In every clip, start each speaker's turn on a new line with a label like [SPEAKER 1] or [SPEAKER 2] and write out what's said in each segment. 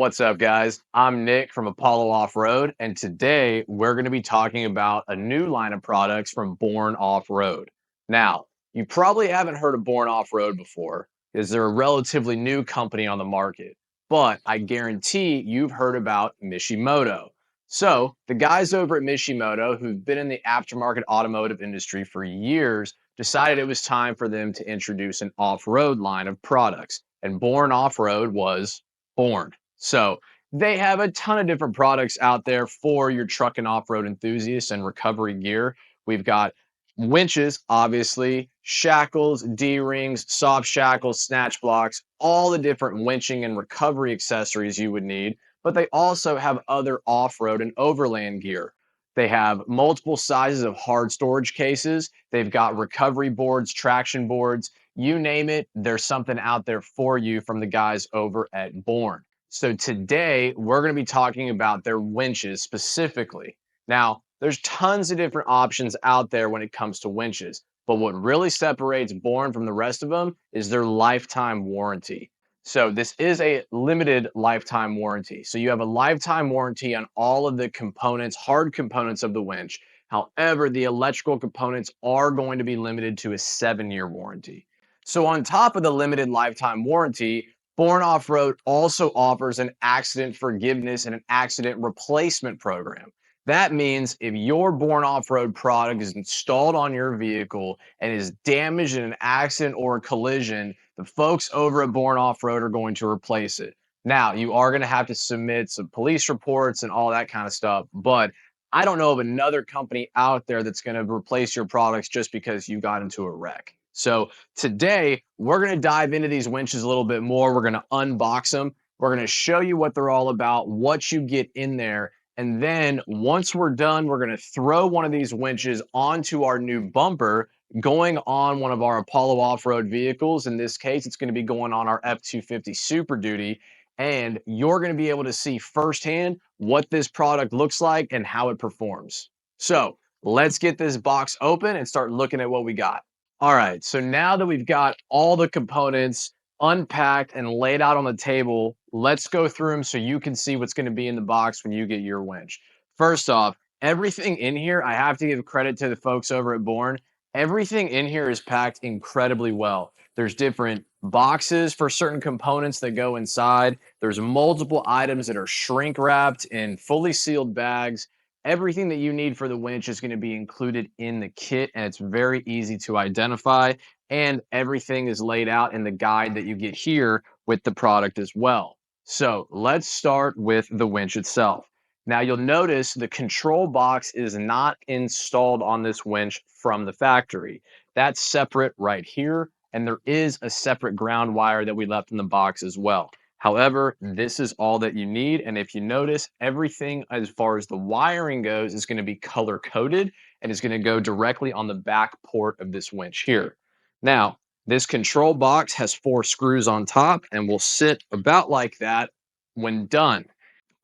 [SPEAKER 1] What's up, guys? I'm Nick from Apollo Off-Road, and today we're going to be talking about a new line of products from Borne Off-Road. Now, you probably haven't heard of Borne Off-Road before, because they're a relatively new company on the market, but I guarantee you've heard about Mishimoto. So, the guys over at Mishimoto, who've been in the aftermarket automotive industry for years, decided it was time for them to introduce an off-road line of products, and Borne Off-Road was born. So they have a ton of different products out there for your truck and off-road enthusiasts and recovery gear. We've got winches, obviously, shackles, D-rings, soft shackles, snatch blocks, all the different winching and recovery accessories you would need. But they also have other off-road and overland gear. They have multiple sizes of hard storage cases. They've got recovery boards, traction boards, you name it, there's something out there for you from the guys over at Borne. So today we're going to be talking about their winches specifically. Now, there's tons of different options out there when it comes to winches, but what really separates Borne from the rest of them is their lifetime warranty. So this is a limited lifetime warranty. So you have a lifetime warranty on all of the components, hard components of the winch. However, the electrical components are going to be limited to a 7-year warranty. So on top of the limited lifetime warranty, Borne Off-Road also offers an accident forgiveness and an accident replacement program. That means if your Borne Off-Road product is installed on your vehicle and is damaged in an accident or a collision, the folks over at Borne Off-Road are going to replace it. Now, you are going to have to submit some police reports and all that kind of stuff, but I don't know of another company out there that's going to replace your products just because you got into a wreck. So today, we're going to dive into these winches a little bit more. We're going to unbox them. We're going to show you what they're all about, what you get in there. And then once we're done, we're going to throw one of these winches onto our new bumper going on one of our Apollo off-road vehicles. In this case, it's going to be going on our F-250 Super Duty. And you're going to be able to see firsthand what this product looks like and how it performs. So let's get this box open and start looking at what we got. All right, so now that we've got all the components unpacked and laid out on the table, let's go through them so you can see what's going to be in the box when you get your winch. First off, everything in here, I have to give credit to the folks over at Borne. Everything in here is packed incredibly well. There's different boxes for certain components that go inside. There's multiple items that are shrink wrapped in fully sealed bags. Everything that you need for the winch is going to be included in the kit, and it's very easy to identify. And everything is laid out in the guide that you get here with the product as well. So let's start with the winch itself. Now you'll notice the control box is not installed on this winch from the factory. That's separate right here, and there is a separate ground wire that we left in the box as well. However, this is all that you need. And if you notice, everything as far as the wiring goes is going to be color coded and is going to go directly on the back port of this winch here. Now, this control box has 4 screws on top and will sit about like that when done.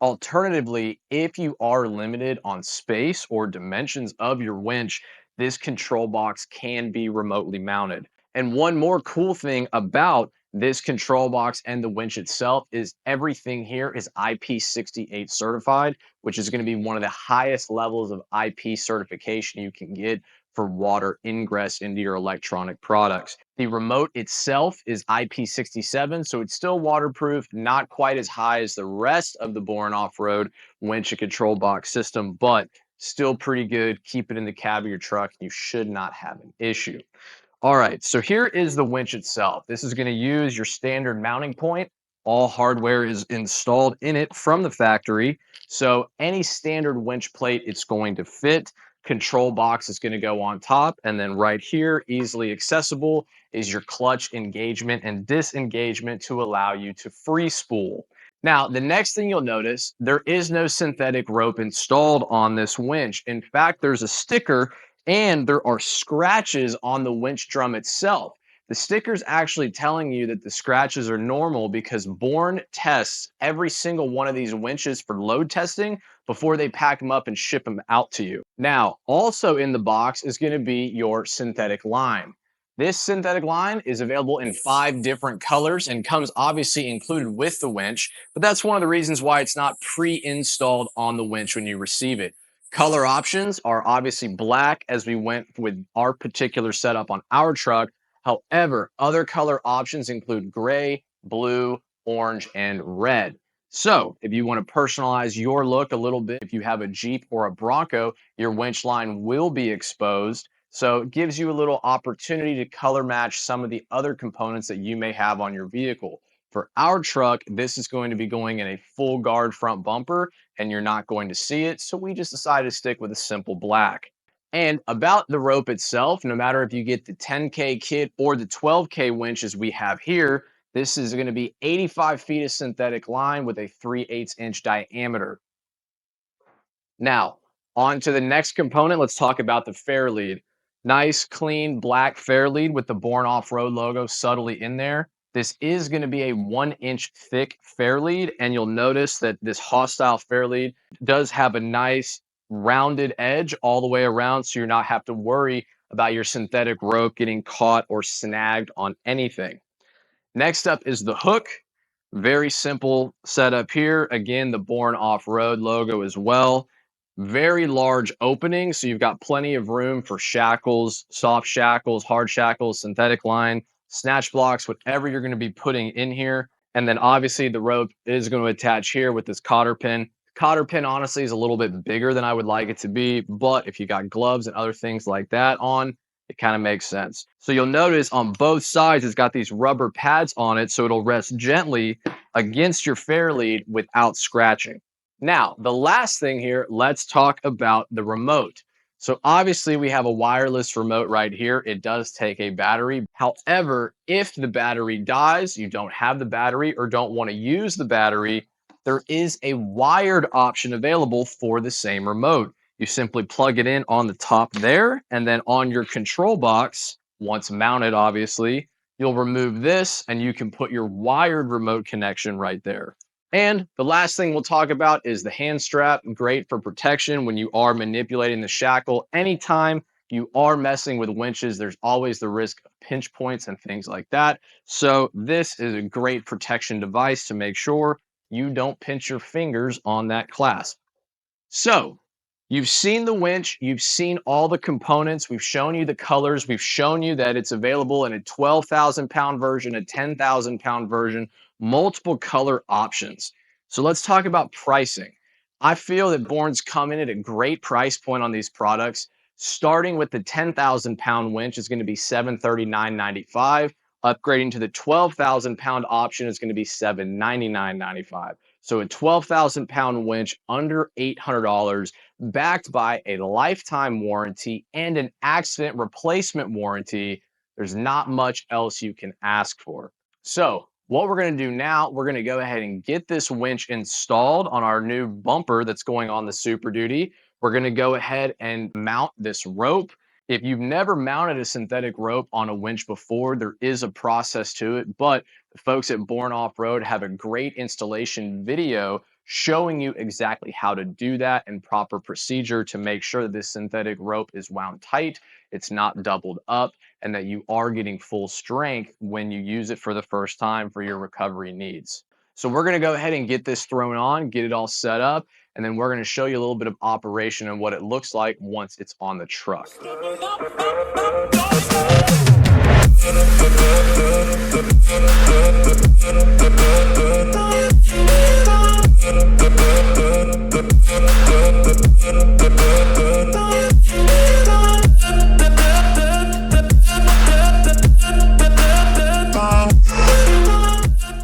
[SPEAKER 1] Alternatively, if you are limited on space or dimensions of your winch, this control box can be remotely mounted. And one more cool thing about this control box and the winch itself is everything here is IP68 certified, which is going to be one of the highest levels of IP certification you can get for water ingress into your electronic products. The remote itself is IP67, so it's still waterproof, not quite as high as the rest of the Borne Off-Road winch and control box system, but still pretty good. Keep it in the cab of your truck. You should not have an issue. All right, so here is the winch itself. This is going to use your standard mounting point. All hardware is installed in it from the factory. So any standard winch plate, it's going to fit. Control box is going to go on top. And then right here, easily accessible, is your clutch engagement and disengagement to allow you to free spool. Now, the next thing you'll notice, there is no synthetic rope installed on this winch. In fact, there's a sticker and there are scratches on the winch drum itself. The sticker's actually telling you that the scratches are normal because Borne tests every single one of these winches for load testing before they pack them up and ship them out to you. Now, also in the box is going to be your synthetic line. This synthetic line is available in 5 different colors and comes obviously included with the winch, but that's one of the reasons why it's not pre-installed on the winch when you receive it. Color options are obviously black as we went with our particular setup on our truck. However, other color options include gray, blue, orange, and red. So if you want to personalize your look a little bit, if you have a Jeep or a Bronco, your winch line will be exposed. So it gives you a little opportunity to color match some of the other components that you may have on your vehicle. For our truck, this is going to be going in a full guard front bumper and you're not going to see it. So we just decided to stick with a simple black. And about the rope itself, no matter if you get the 10K kit or the 12K winches we have here, this is going to be 85 feet of synthetic line with a 3/8 inch diameter. Now, on to the next component. Let's talk about the fair lead. Nice, clean, black fair lead with the Borne Off-Road logo subtly in there. This is going to be a 1 inch thick fair lead, and you'll notice that this hostile fair lead does have a nice rounded edge all the way around, so you're not have to worry about your synthetic rope getting caught or snagged on anything. Next up is the hook. Very simple setup here. Again, the Borne Off-Road logo as well. Very large opening, so you've got plenty of room for shackles, soft shackles, hard shackles, synthetic line, snatch blocks, whatever you're going to be putting in here. And then obviously the rope is going to attach here with this cotter pin. Cotter pin honestly is a little bit bigger than I would like it to be, but if you got gloves and other things like that on, it kind of makes sense. So you'll notice on both sides, it's got these rubber pads on it, so it'll rest gently against your fair lead without scratching. Now, the last thing here, let's talk about the remote. So obviously we have a wireless remote right here. It does take a battery. However, if the battery dies, you don't have the battery or don't want to use the battery, there is a wired option available for the same remote. You simply plug it in on the top there, and then on your control box, once mounted, obviously, you'll remove this and you can put your wired remote connection right there. And the last thing we'll talk about is the hand strap. Great for protection when you are manipulating the shackle. Anytime you are messing with winches, there's always the risk of pinch points and things like that. So this is a great protection device to make sure you don't pinch your fingers on that clasp. So you've seen the winch, you've seen all the components, we've shown you the colors, we've shown you that it's available in a 12,000 pound version, a 10,000 pound version, multiple color options. So let's talk about pricing. I feel that Borne's come in at a great price point on these products. Starting with the 10,000 pound winch is going to be $739.95. Upgrading to the 12,000 pound option is going to be $799.95. So a 12,000 pound winch under $800, backed by a lifetime warranty and an accident replacement warranty. There's not much else you can ask for. So what we're going to do now, we're going to go ahead and get this winch installed on our new bumper that's going on the Super Duty. We're going to go ahead and mount this rope. If you've never mounted a synthetic rope on a winch before, there is a process to it, but the folks at Borne Off-Road have a great installation video showing you exactly how to do that and proper procedure to make sure that this synthetic rope is wound tight, it's not doubled up, and that you are getting full strength when you use it for the first time for your recovery needs. So we're going to go ahead and get this thrown on, get it all set up, and then we're going to show you a little bit of operation and what it looks like once it's on the truck.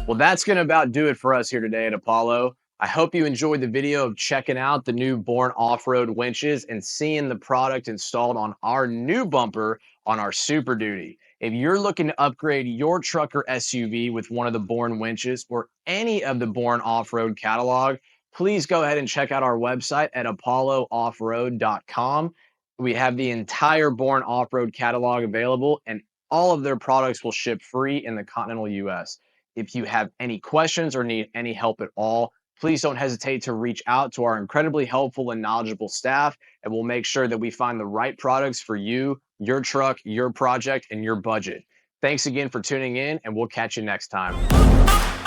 [SPEAKER 1] Well, that's going to about do it for us here today at Apollo. I hope you enjoyed the video of checking out the new Borne Off-Road winches and seeing the product installed on our new bumper on our Super Duty. If you're looking to upgrade your truck or SUV with one of the Borne winches or any of the Borne Off-Road catalog, please go ahead and check out our website at apollooffroad.com. We have the entire Borne Off-Road catalog available, and all of their products will ship free in the continental US. If you have any questions or need any help at all, please don't hesitate to reach out to our incredibly helpful and knowledgeable staff, and we'll make sure that we find the right products for you, your truck, your project, and your budget. Thanks again for tuning in, and we'll catch you next time.